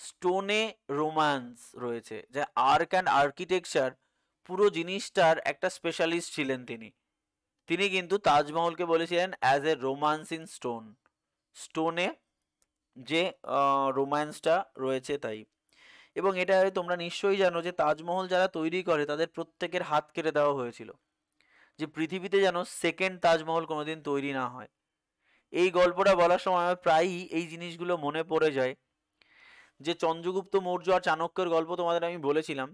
স্টোনে রোমান্স রয়েছে, যে আর্ক অ্যান্ড আর্কিটেকচার পুরো জিনিসটার একটা স্পেশালিস্ট ছিলেন তিনি। তিনি কিন্তু তাজমহলকে বলেছিলেন as a romance in stone, স্টোনে যে রোম্যান্সটা রয়েছে তাই। এবং এটা তোমরা নিশ্চয়ই জানো যে তাজমহল যারা তৈরি করে তাদের প্রত্যেকের হাত কেটে দেওয়া হয়েছিল, যে পৃথিবীতে যেন সেকেন্ড তাজমহল কোনোদিন তৈরি না হয়। এই গল্পটা বলার সময় আমার প্রায়ই এই জিনিসগুলো মনে পড়ে যায়, যে চন্দ্রগুপ্ত মৌর্য আর চাণক্যের গল্প তোমাদের আমি বলেছিলাম।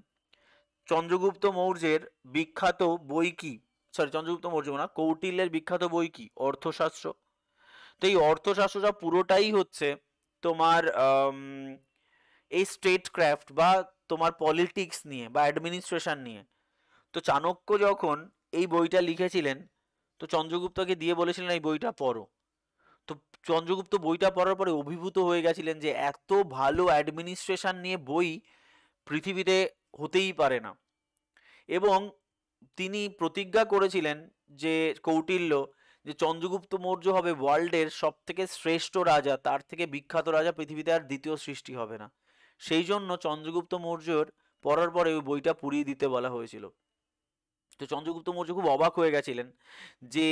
চন্দ্রগুপ্ত মৌর্যের বিখ্যাত বই কি, চন্দ্রগুপ্ত মৌর্য না, কৌটিল্যের বিখ্যাত বই কি, অর্থশাস্ত্র। তো এই অর্থশাস্ত্রটা পুরোটাই হচ্ছে তোমার এই স্টেট ক্রাফট বা তোমার পলিটিক্স নিয়ে বা অ্যাডমিনিস্ট্রেশন নিয়ে। তো চাণক্য যখন এই বইটা লিখেছিলেন, তো চন্দ্রগুপ্তকে দিয়ে বলেছিলেন এই বইটা পড়ো। তো চন্দ্রগুপ্ত বইটা পড়ার পরে অভিভূত হয়ে গেছিলেন যে এত ভালো অ্যাডমিনিস্ট্রেশন নিয়ে বই পৃথিবীতে হতেই পারে না। এবং তিনি প্রতিজ্ঞা করেছিলেন যে কৌটিল্য, যে চন্দ্রগুপ্ত মৌর্য হবে ওয়ার্ল্ডের সব থেকে শ্রেষ্ঠ রাজা, তার থেকে বিখ্যাত রাজা পৃথিবীতে আর দ্বিতীয় সৃষ্টি হবে না। সেই জন্য চন্দ্রগুপ্ত মৌর্যর পড়ার পরে ওই বইটা পুড়িয়ে দিতে বলা হয়েছিল। তো চন্দ্রগুপ্ত মৌর্য খুব অবাক হয়ে গেছিলেন যে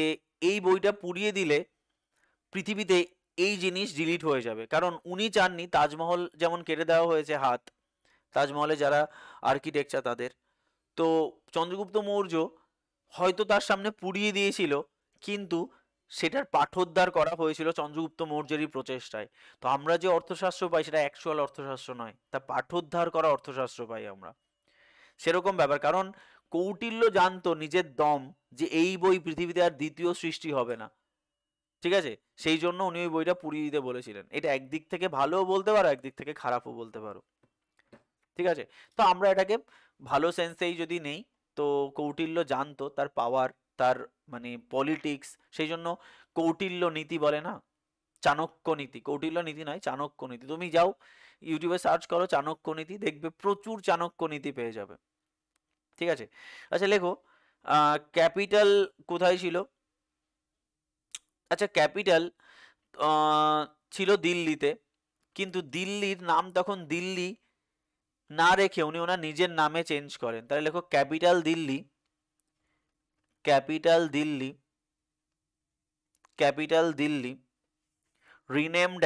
এই বইটা পুড়িয়ে দিলে পৃথিবীতে এই জিনিস ডিলিট হয়ে যাবে, কারণ উনি চাননি তাজমহল যেমন কেটে দেওয়া হয়েছে হাত, তাজমহলে যারা আর্কিটেকচার তাদের। তো চন্দ্রগুপ্ত মৌর্য হয়তো তার সামনে পুড়িয়ে দিয়েছিল, কিন্তু সেটার পাঠোদ্ধার করা হয়েছিল চন্দ্রগুপ্ত মৌর্যেরই প্রচেষ্টায়। তো আমরা যে অর্থশাস্ত্র পাই সেটা অ্যাকচুয়াল অর্থশাস্ত্র নয়, তা পাঠোদ্ধার করা অর্থশাস্ত্র পাই আমরা, সেরকম ব্যাপার। কারণ কৌটিল্য জানতো নিজের দম যে এই বই পৃথিবীতে আর দ্বিতীয় সৃষ্টি হবে না, ঠিক আছে। সেই জন্য উনি ওই বইটা পুড়িয়ে দিতে বলেছিলেন। এটা একদিক থেকে ভালোও বলতে পারো, একদিক থেকে খারাপও বলতে পারো, ঠিক আছে। তো আমরা এটাকে ভালো সেন্সেই যদি নেই, তো কৌটিল্য জানতো তার পাওয়ার, তার মানে পলিটিক্স, সেই জন্য কৌটিল্য নীতি বলে না, চাণক্য নীতি, কৌটিল্য নীতি নয় চাণক্য নীতি। তুমি যাও ইউটিউবে সার্চ করো চাণক্য নীতি, দেখবে প্রচুর চাণক্য নীতি পেয়ে যাবে, ঠিক আছে। আচ্ছা লেখো ক্যাপিটাল কোথায় ছিল। আচ্ছা ক্যাপিটাল ছিল দিল্লিতে, কিন্তু দিল্লির নাম তখন দিল্লি না রেখে উনি ওনার নিজের নামে চেঞ্জ করেন। তাহলে লেখো capital Delhi, capital Delhi, capital Delhi renamed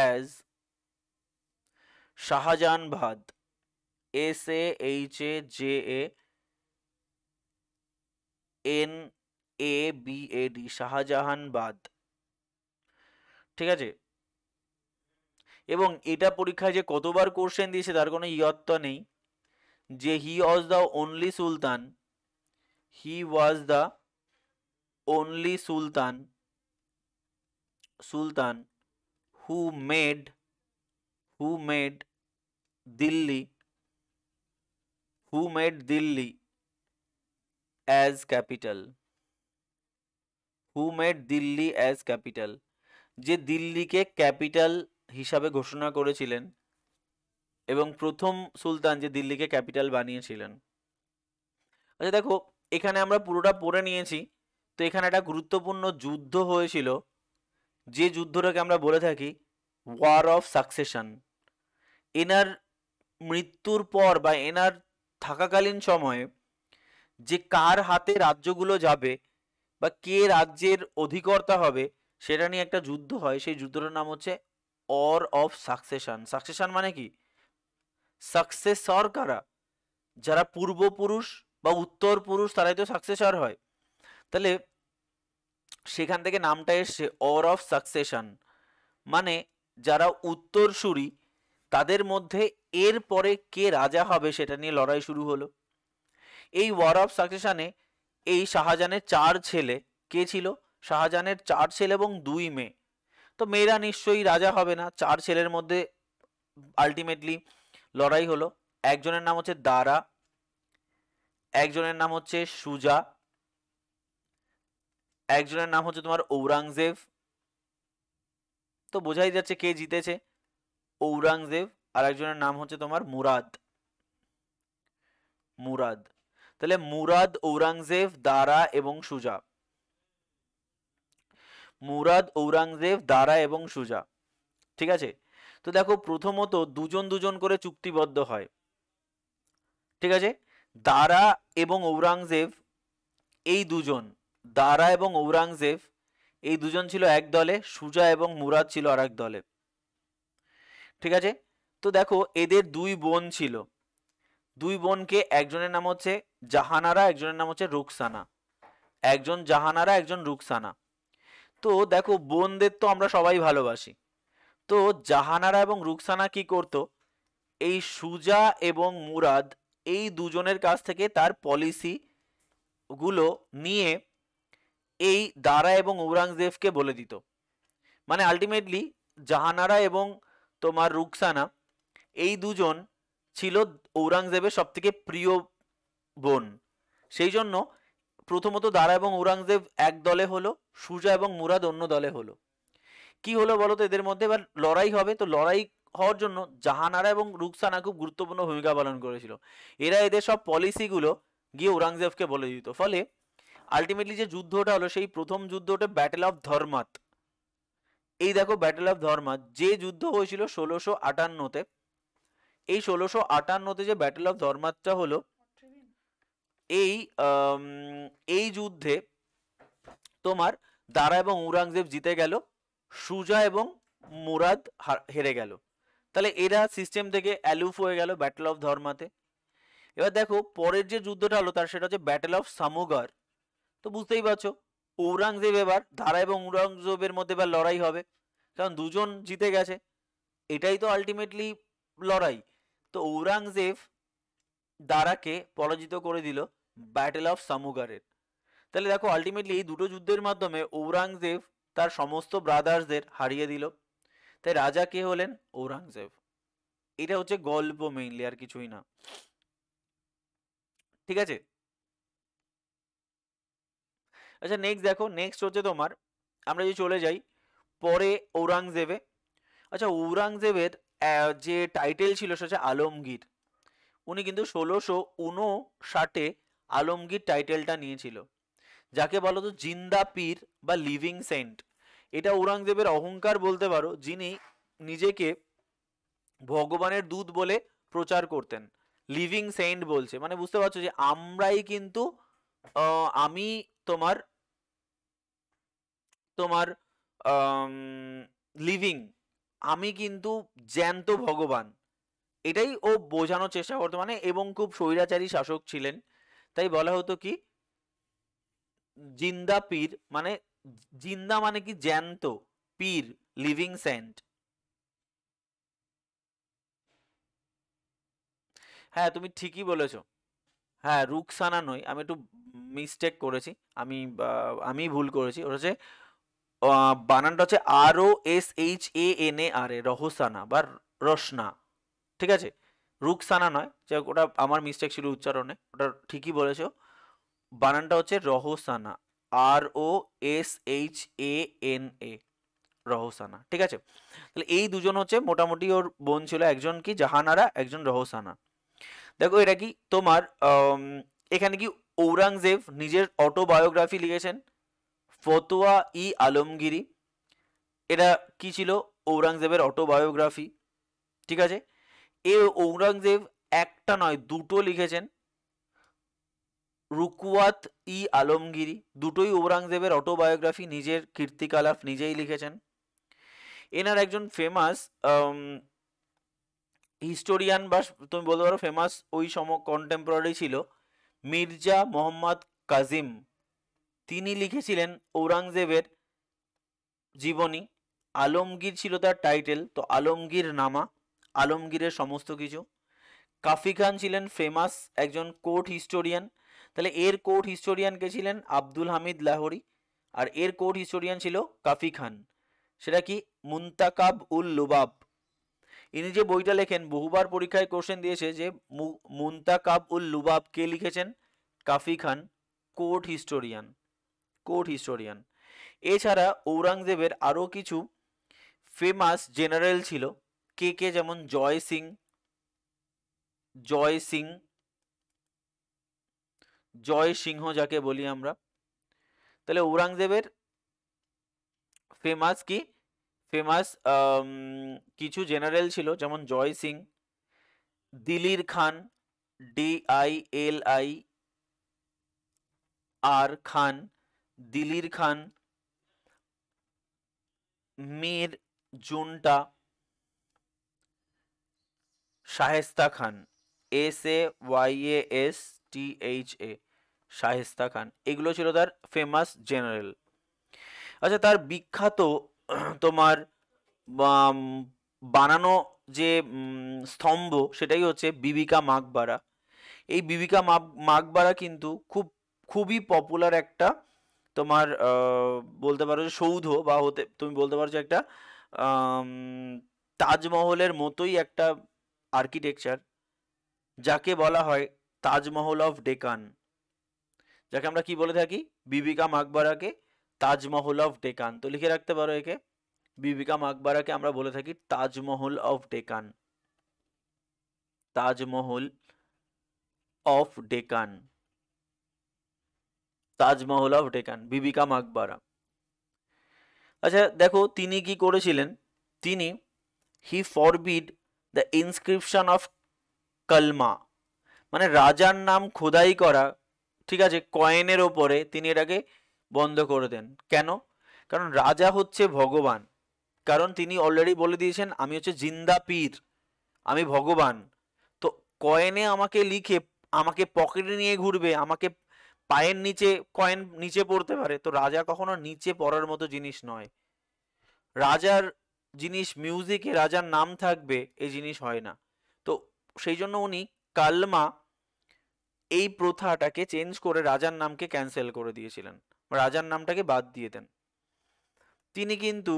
as শাহজাহানবাদ, SAHAJANABAD, শাহজাহানবাদ। ঠিক আছে, এবং এটা পরীক্ষায় যে কতবার কোশ্চেন দিয়েছে তার কোনো ইয়ত্তা নেই, যে he was the only sultan, he was the only sultan who made Delhi as capital, যে দিল্লিকে ক্যাপিটাল হিসাবে ঘোষণা করেছিলেন এবং প্রথম সুলতান যে দিল্লিকে ক্যাপিটাল বানিয়েছিলেন। আচ্ছা দেখো, এখানে আমরা পুরোটা পড়ে নিয়েছি। তো এখানে একটা গুরুত্বপূর্ণ যুদ্ধ হয়েছিল, যে যুদ্ধটাকে আমরা বলে থাকি ওয়ার অফ সাকসেশন। এনার মৃত্যুর পর বা এনার থাকাকালীন সময়ে যে কার হাতে রাজ্যগুলো যাবে বা কে রাজ্যের অধিকর্তা হবে সেটা নিয়ে একটা যুদ্ধ হয়। সেই যুদ্ধটার নাম হচ্ছে ওয়ার অফ সাকসেশন। সাকসেশন মানে কি? সাকসেসর কারা? যারা পূর্বপুরুষ বা উত্তর পুরুষ তারাই তো সাকসেসর হয়। তাহলে সেখান থেকে নামটা এসছে ওয়ার অফ সাকসেশন, মানে যারা উত্তরসূরি তাদের মধ্যে এর পরে কে রাজা হবে সেটা নিয়ে লড়াই শুরু হলো। এই ওয়ার অফ সাকসেশনে এই শাহজাহানের 4 ছেলে, কে ছিল? শাহজাহানের 4 ছেলে এবং 2 মেয়ে। তো মেয়েরা নিশ্চয়ই রাজা হবে না, 4 ছেলের মধ্যে আলটিমেটলি লড়াই হলো। একজনের নাম হচ্ছে দারা, একজনের নাম হচ্ছে সুজা, একজনের নাম হচ্ছে তোমার ঔরঙ্গজেব। তো বোঝাই যাচ্ছে কে জিতেছে, ঔরঙ্গজেব। আর একজনের নাম হচ্ছে তোমার মুরাদ। তাহলে মুরাদ, ঔরঙ্গজেব, দারা এবং সুজা। ঠিক আছে, তো দেখো প্রথমত দুজন দুজন করে চুক্তিবদ্ধ হয়। ঠিক আছে, দারা এবং ঔরঙ্গজেব, এই দুজন, দারা এবং ঔরঙ্গজেব এই দুজন ছিল এক দলে, সুজা এবং মুরাদ ছিল আর এক দলে। ঠিক আছে, তো দেখো এদের 2 বোন ছিল। 2 বোনকে, একজনের নাম হচ্ছে জাহানারা, একজনের নাম হচ্ছে রুকসানা। একজন জাহানারা, একজন রুকসানা। তো দেখো বোনদের তো আমরা সবাই ভালোবাসি। তো জাহানারা এবং রুকসানা কি করতো, এই সুজা এবং মুরাদ এই দুজনের কাছ থেকে তার পলিসি গুলো নিয়ে এই দারা এবং ঔরঙ্গজেবকে বলে দিত। মানে আলটিমেটলি জাহানারা এবং তোমার রুকসানা এই দুজন ছিল ঔরঙ্গজেবের সব থেকে প্রিয় বোন। সেই জন্য প্রথমত দারা এবং ঔরঙ্গজেব এক দলে হলো, সুজা এবং মুরাদ অন্য দলে হলো। কি হলো বলো তো এদের মধ্যে? এবার লড়াই হবে। তো লড়াই হওয়ার জন্য জাহানারা এবং রুকসানা খুব গুরুত্বপূর্ণ ভূমিকা পালন করেছিল। এরা এদের সব পলিসিগুলো গিয়ে ঔরঙ্গজেবকে বলে দিত। ফলে আলটিমেটলি যে যুদ্ধটা হলো, সেই প্রথম যুদ্ধটা ব্যাটেল অফ ধর্মাত। এই দেখো ব্যাটেল অফ ধর্মাত, যে যুদ্ধ হয়েছিল 1658-তে। এই 1658-তে যে ব্যাটেল অফ ধর্মাতটা হলো, এই যুদ্ধে তোমার দারা এবং ঔরঙ্গজেব জিতে গেল, সুজা এবং মুরাদ হেরে গেল। তাহলে এরা সিস্টেম থেকে অ্যালুফ হয়ে গেল ব্যাটেল অফ ধর্মাতে। এবার দেখো পরের যে যুদ্ধটা হলো তার সেটা হচ্ছে ব্যাটেল অফ সামুগার। তো বুঝতেই পারছো ঔরঙ্গজেব, এবার দারা এবং ঔরঙ্গজেবের মধ্যে এবার লড়াই হবে, কারণ দুজন জিতে গেছে। এটাই তো আলটিমেটলি লড়াই। তো ঔরঙ্গজেব দারাকে পরাজিত করে দিল ব্যাটেল অফ সামুগারের। তাহলে দেখো আলটিমেটলি এই দুটো যুদ্ধের মাধ্যমে ঔরঙ্গজেব তার সমস্ত ব্রাদার্সদের হারিয়ে দিল। তাই রাজা কে হলেন? ঔরঙ্গজেব। এটা হচ্ছে গল্প মেইনলি, আর কিছুই না। ঠিক আছে, আচ্ছা নেক্সট দেখো, নেক্সট হচ্ছে তোমার, আমরা যদি চলে যাই পরে ঔরঙ্গজেবে। আচ্ছা ঔরঙ্গজেবের যে টাইটেল ছিল সেটা হচ্ছে আলমগীর। উনি কিন্তু 1659-এ আলমগীর টাইটেলটা নিয়েছিল, যাকে বলো তো জিন্দা পীর বা লিভিং সেন্ট। এটা ঔরঙ্গজেবের অহংকার বলতে পারো, যিনি নিজেকে ভগবানের দূত বলে প্রচার করতেন। লিভিং সেন্ট বলছে, মানে বুঝতে পারছো যে আমরাই কিন্তু আমি তোমার তোমার লিভিং, আমি কিন্তু জ্যান্ত ভগবান, এটাই ও বোঝানোর চেষ্টা করতো। মানে এবং খুব স্বৈরাচারী শাসক ছিলেন, তাই বলা হতো কি জিন্দা পীর, মানে জিন্দা মানে কি জ্যান্ত, পীর লিভিং সেন্ট। হ্যাঁ তুমি ঠিকই বলেছো। হ্যাঁ রুকসানা নয়, আমি একটু মিস্টেক করেছি, আমি ভুল করেছি। ওটা হচ্ছে বানানটা হচ্ছে ROSHANA, রহসানা বা রসনা, ঠিক আছে, রুকসানা নয়, যে ওটা আমার মিস্টেক ছিল উচ্চারণে, ওটা ঠিকই বলেছো। বানানটা হচ্ছে রহসানা, ROSHANA, রহসানা, ঠিক আছে। তাহলে এই দুজন হচ্ছে মোটামুটি ওর বোন ছিল, একজন কি জাহানারা, একজন রহসানা। দেখো এটা কি তোমার এখানে কি ঔরঙ্গজেব নিজের অটোবায়োগ্রাফি লিখেছেন, ফতোয়া ই আলমগিরি, এটা কি ছিল ঔরঙ্গজেবের অটোবায়োগ্রাফি, ঠিক আছে। এ ঔরঙ্গজেব একটা নয় দুটো লিখেছেন, রুকুয়াত ই আলমগিরি, দুটোই ঔরঙ্গজেবের অটোবায়োগ্রাফি, নিজের কীর্তিকলাপ নিজেই লিখেছেন। এনার একজন ফেমাস হিস্টোরিয়ান বা তুমি বলতে পারো ফেমাস ওই কন্টেম্পোরারি ছিল মির্জা মোহাম্মদ কাজিম, তিনি লিখেছিলেন ঔরঙ্গজেবের জীবনী। আলমগীর ছিল তার টাইটেল, তো আলমগীর নামা, আলমগীরের সমস্ত কিছু। কাফি খান ছিলেন ফেমাস একজন কোর্ট হিস্টোরিয়ান, তাহলে এর কোর্ট হিস্টোরিয়ান কে ছিলেন আব্দুল হামিদ লাহোরি, আর এর কোর্ট হিস্টোরিয়ান ছিল কাফি খান, সেটা কি মুন্তাকাব উল লুবাব। ইনি যে বইটা লেখেন বহুবার পরীক্ষায় কোশ্চেন দিয়েছে যে মুন্তাকাব উল লুবাব কে লিখেছেন, কাফি খান, কোর্ট হিস্টোরিয়ান, কোর্ট হিস্টোরিয়ান। এছাড়া ঔরঙ্গজেবের আরও কিছু ফেমাস জেনারেল ছিল, কে কে, যেমন জয় সিং, জয় সিং, জয় সিংহ যাকে বলি আমরা। তাহলে ঔরঙ্গজেবের ফেমাস কি, ফেমাস কিছু জেনারেল ছিল, যেমন জয় সিং, দিলির খান, DILIR খান, দিলির খান, মীর জুনটা, শায়েস্তা খান, SAYASTHA, শায়েস্তা খান, এগুলো ছিল তার ফেমাস জেনারেল। আচ্ছা তার বিখ্যাত তোমার বাম, বানানো যে স্তম্ভ সেটাই হচ্ছে বিবিকা মাকবারা। এই বিবিকা মাকবারা কিন্তু খুবই পপুলার একটা তোমার বলতে পারো যে সৌধ, বা হতে তুমি বলতে পারো যে একটা আম, তাজমহলের মতোই একটা আর্কিটেকচার, যাকে বলা হয় তাজমহল অফ ডেকান, যাকে আমরা কি বলে থাকি, বিবিকা মাকবারাকে তাজমহল অফ ডেকান। তো লিখে রাখতে পারো একে, বিবিকা মাকবারাকে আমরা বলে থাকি Taj Mahal of Deccan, Taj Mahal of Deccan, Taj Mahal of Deccan, বিবিকা মাকবারা। আচ্ছা দেখো তিনি কি করেছিলেন, তিনি he forbid the inscription of কলমা, মানে রাজার নাম খোদাই করা, ঠিক আছে, কয়েনের ওপরে তিনি এটাকে বন্ধ করে দেন। কেন? কারণ রাজা হচ্ছে ভগবান, কারণ তিনি অলরেডি বলে দিয়েছেন আমি হচ্ছে জিন্দা পীর, আমি ভগবান। তো কয়েনে আমাকে লিখে আমাকে পকেটে নিয়ে ঘুরবে, আমাকে পায়ের নিচে কয়েন নিচে পড়তে পারে, তো রাজা কখনো নিচে পড়ার মতো জিনিস নয়। রাজার জিনিস মিউজিকে রাজার নাম থাকবে এই জিনিস হয় না। তো সেই জন্য উনি কালমা এই প্রথাটাকে চেঞ্জ করে রাজার নামকে ক্যান্সেল করে দিয়েছিলেন, রাজার নামটাকে বাদ দিয়ে দেন। তিনি কিন্তু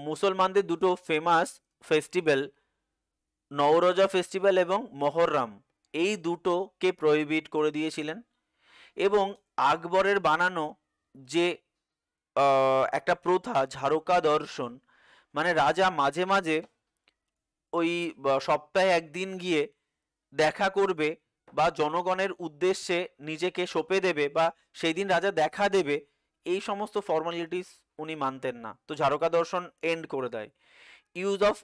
মুসলমানদের দুটো ফেমাস ফেস্টিভ্যাল, নওরোজা ফেস্টিভ্যাল এবং মহররম, এই দুটোকে প্রহিবিট করে দিয়েছিলেন। এবং আকবরের বানানো যে একটা প্রথা ঝাড়কা দর্শন, মানে রাজা মাঝে মাঝে ওই সপ্তাহে একদিন গিয়ে দেখা করবে বা জনগণের উদ্দেশ্যে নিজেকে সঁপে দেবে বা সেই দিন রাজা দেখা দেবে, এই সমস্ত ফর্মালিটিস উনি মানতেন না, তো ঝাড়কা দর্শন এন্ড করে দেয়। ইউজ অফ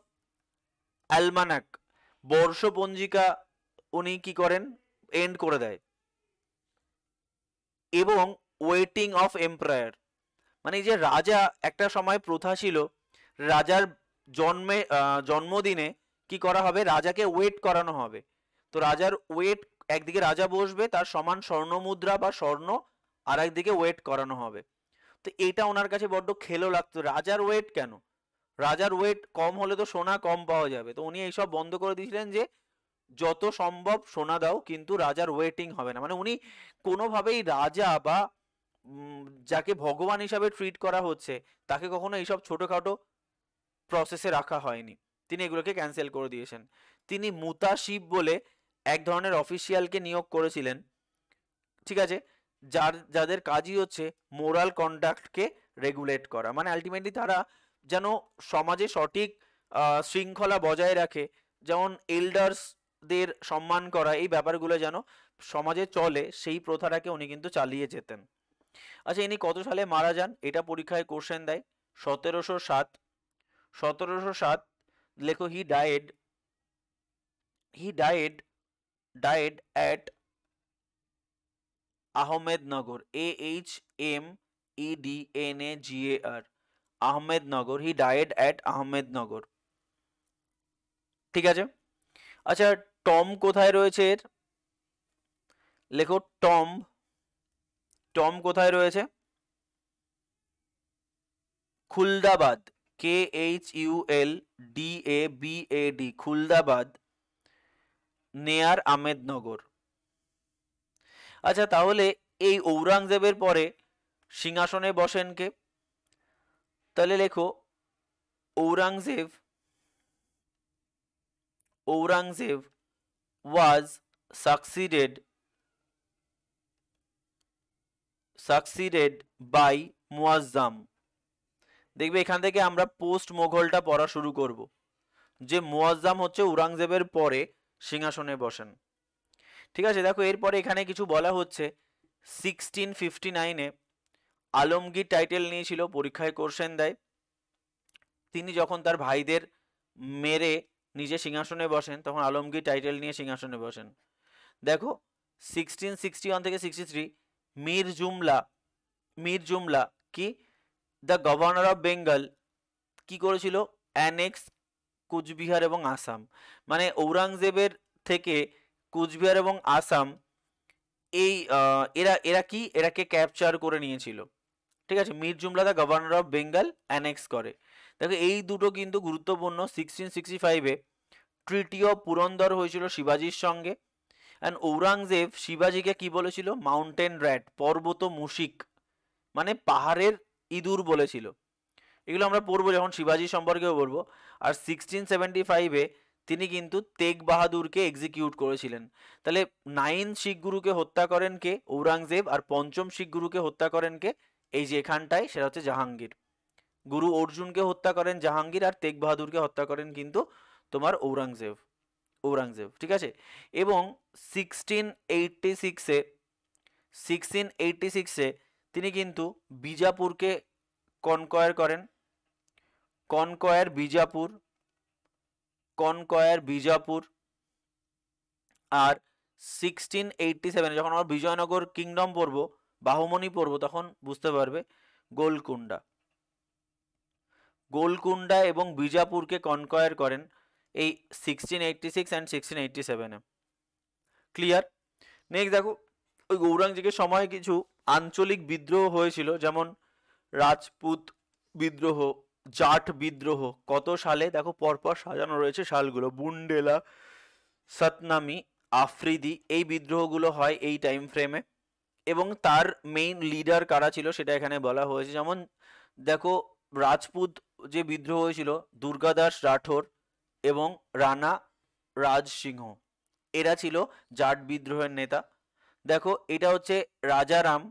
অ্যালমানাক, বর্ষপঞ্জিকা উনি কি করেন, এন্ড করে দেয়। এবং ওয়েটিং অফ এম্পায়ার, মানে এই যে রাজা, একটা সময় প্রথা ছিল রাজার জন্মদিনে কি করা হবে, রাজাকে ওয়েট করানো হবে। তো রাজার ওয়েট, একদিকে রাজা বসবে, তার সমান স্বর্ণ মুদ্রা বা স্বর্ণ আর একদিকে ওয়েট করানো হবে। তো এটা ওনার কাছে বড্ড খেলো লাগতো, রাজার ওয়েট কেন, রাজার ওয়েট কম হলে তো সোনা কম পাওয়া যাবে। তো উনি এইসব বন্ধ করে দিয়েছিলেন যে যত সম্ভব সোনা দাও, কিন্তু রাজার ওয়েটিং হবে না। মানে উনি কোনোভাবেই রাজা বা যাকে ভগবান হিসাবে ট্রিট করা হচ্ছে তাকে কখনো এইসব ছোটোখাটো প্রসেসে রাখা হয়নি, তিনি এগুলোকে ক্যান্সেল করে দিয়েছেন। তিনি মুতাশিব বলে এক ধরনের অফিসিয়ালকে নিয়োগ করেছিলেন, ঠিক আছে, যাদের কাজই হচ্ছে মোরাল কন্ডাক্টকে রেগুলেট করা। মানে আলটিমেটলি তারা যেন সমাজে সঠিক শৃঙ্খলা বজায় রাখে, যেমন এল্ডার্সদের সম্মান করা, এই ব্যাপারগুলো যেন সমাজে চলে, সেই প্রথাটাকে উনি কিন্তু চালিয়ে যেতেন। আচ্ছা, ইনি কত সালে মারা যান, এটা পরীক্ষায় কোশ্চেন দেয়। 1707। 1707 লেখো। He died at Ahmednagar, AHMEDNAGAR, Ahmednagar. He died at Ahmednagar, ঠিক আছে। আচ্ছা, টম কোথায় রয়েছে এর, লেখো টম কোথায় রয়েছে, খুলদাবাদ, KHULDABAD, খুলদাবাদ, নেয়ার আহমেদনগর। আচ্ছা, তাহলে এই ঔরঙ্গজেবের পরে সিংহাসনে বসেন কে, তাহলে লেখো ঔরঙ্গজেব was succeeded by মুয়াজ্জাম। দেখবে এখান থেকে আমরা পোস্ট মোগলটা পড়া শুরু করব, যে মুয়াজ্জাম হচ্ছে ঔরঙ্গজেবের পরে সিংহাসনে বসেন, ঠিক আছে। দেখো এরপরে এখানে কিছু বলা হচ্ছে। 1659-এ আলমগীর টাইটেল নিয়েছিল, পরীক্ষায় কোশ্চেন দেয়। তিনি যখন তার ভাইদের মেরে নিজে সিংহাসনে বসেন, তখন আলমগীর টাইটেল নিয়ে সিংহাসনে বসেন। দেখো 1661 থেকে 63 মীর জুমলা কি দ্য গভর্নর অফ বেঙ্গল কি করেছিল, অ্যানেক্স কুচবিহার এবং আসাম। মানে ঔরঙ্গজেবের থেকে কুচবিহার এবং আসাম, এই এরাকে ক্যাপচার করে নিয়েছিল, ঠিক আছে। Mir Jumla the governor of Bengal annex করে। দেখো এই দুটো কিন্তু গুরুত্বপূর্ণ। 1665-এ ট্রিটি অফ পুরন্দর হয়েছিল শিবাজির সঙ্গে। অ্যান্ড ঔরঙ্গজেব শিবাজিকে কি বলেছিল, মাউন্টেন র্যাট, পর্বত মুশিক, মানে পাহাড়ের ইঁদুর বলেছিল। এগুলো আমরা পড়বো যখন শিবাজি সম্পর্কেও বলবো। আর 1675-এ তিনি কিন্তু তেগ বাহাদুরকে এক্সিকিউট করেছিলেন। তাহলে 9 শিখ গুরুকে হত্যা করেন কে, ঔরঙ্গজেব। আর 5ম শিখ গুরুকে হত্যা করেন কে, এই যে এখানটায়, সেটা হচ্ছে জাহাঙ্গীর। গুরু অর্জুনকে হত্যা করেন জাহাঙ্গীর, আর তেগ বাহাদুরকে হত্যা করেন কিন্তু তোমার ঔরঙ্গজেব, ঠিক আছে। এবং 1686-এ তিনি কিন্তু বিজাপুরকে কনকয়ার করেন। কনকয়ার বিজাপুর। আর 1687-এ যখন আমরা বিজয়নগর কিংডম পড়বো, বাহুমণি পড়বো, তখন বুঝতে পারবে, গোলকুন্ডা এবং বিজাপুরকে কনকয়ার করেন এই 1686 অ্যান্ড 1687-এ। ক্লিয়ার? নেক্সট দেখো, ওই ঔরঙ্গজেবের সময় কিছু আঞ্চলিক বিদ্রোহ হয়েছিল, যেমন রাজপুত বিদ্রোহ, জাট বিদ্রোহ। কত সালে দেখো, পরপর সাজানো রয়েছে সালগুলো। বুন্ডেলা, সতনামি, আফ্রিদি, এই বিদ্রোহগুলো হয় এই টাইম ফ্রেমে। এবং তার মেইন লিডার কারা ছিল সেটা এখানে বলা হয়েছে। যেমন দেখো, রাজপুত যে বিদ্রোহ হয়েছিল, দুর্গাদাস রাঠোর এবং রানা রাজ সিংহ, এরা ছিল জাট বিদ্রোহের নেতা। দেখো এটা হচ্ছে রাজারাম,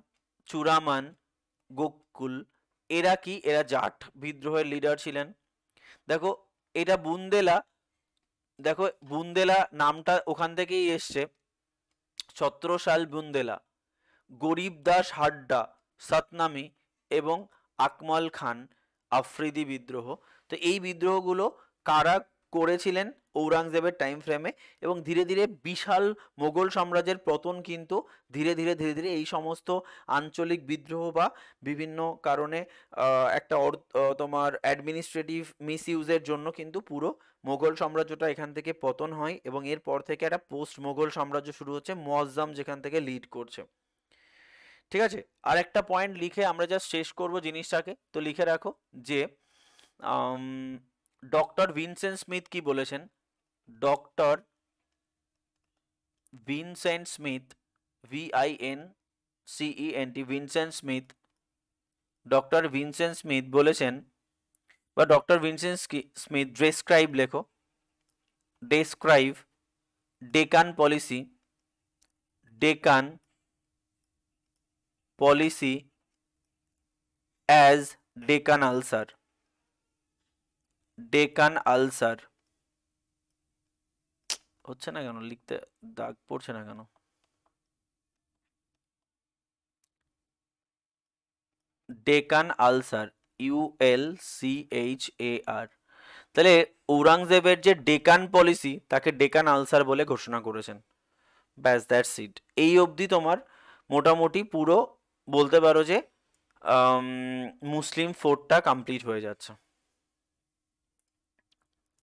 চুরামান, গোকুল, এরা জাট বিদ্রোহের লিডার ছিলেন। দেখো এটা বুন্দেলা, দেখো বুন্দেলা নামটা ওখান থেকেই এসছে, ছত্রসাল বুন্দেলা। গরিবদাস হাড্ডা, সতনামি এবং আকমল খান আফ্রিদি বিদ্রোহ। তো এই বিদ্রোহগুলো কারা করেছিলেন ঔরঙ্গজেবের টাইম ফ্রেমে, এবং ধীরে ধীরে বিশাল মোগল সাম্রাজ্যের পতন কিন্তু ধীরে ধীরে ধীরে ধীরে এই সমস্ত আঞ্চলিক বিদ্রোহ বা বিভিন্ন কারণে একটা তোমার অ্যাডমিনিস্ট্রেটিভ মিসইউজের জন্য কিন্তু পুরো মোগল সাম্রাজ্যটা এখান থেকে পতন হয়, এবং এরপর থেকে একটা পোস্ট মোগল সাম্রাজ্য শুরু হচ্ছে, মুয়াজ্জম যেখান থেকে লিড করছে। ঠিক আছে, আর একটা পয়েন্ট লিখে আমরা জাস্ট শেষ করব জিনিসটাকে, তো লিখে রাখো যে ডক্টর ভিনসেন্ট স্মিথ কি বলেছেন। Doctor Vincent Smith, VINCENT, Vincent Smith, doctor Vincent Smith বলেছেন, বা ডক্টর ভিনসেন্ট স্মিথ ডেসক্রাইব লেখো, describe Deccan policy, Deccan policy as Deccan ulcer, Deccan ulcer. হচ্ছে না কেন লিখতে, দাগ পড়ছে না কেন? Deccan ulcer, ULCHAR। তাহলে ঔরঙ্গজেবের যে ডেকান পলিসি তাকে ডেকান আলসার বলে ঘোষণা করেছেন। ব্যাস, দ্যাটস ইট। এই অবধি তোমার মোটামুটি পুরো বলতে পারো যে মুসলিম ফোর্টটা কমপ্লিট হয়ে যাচ্ছে।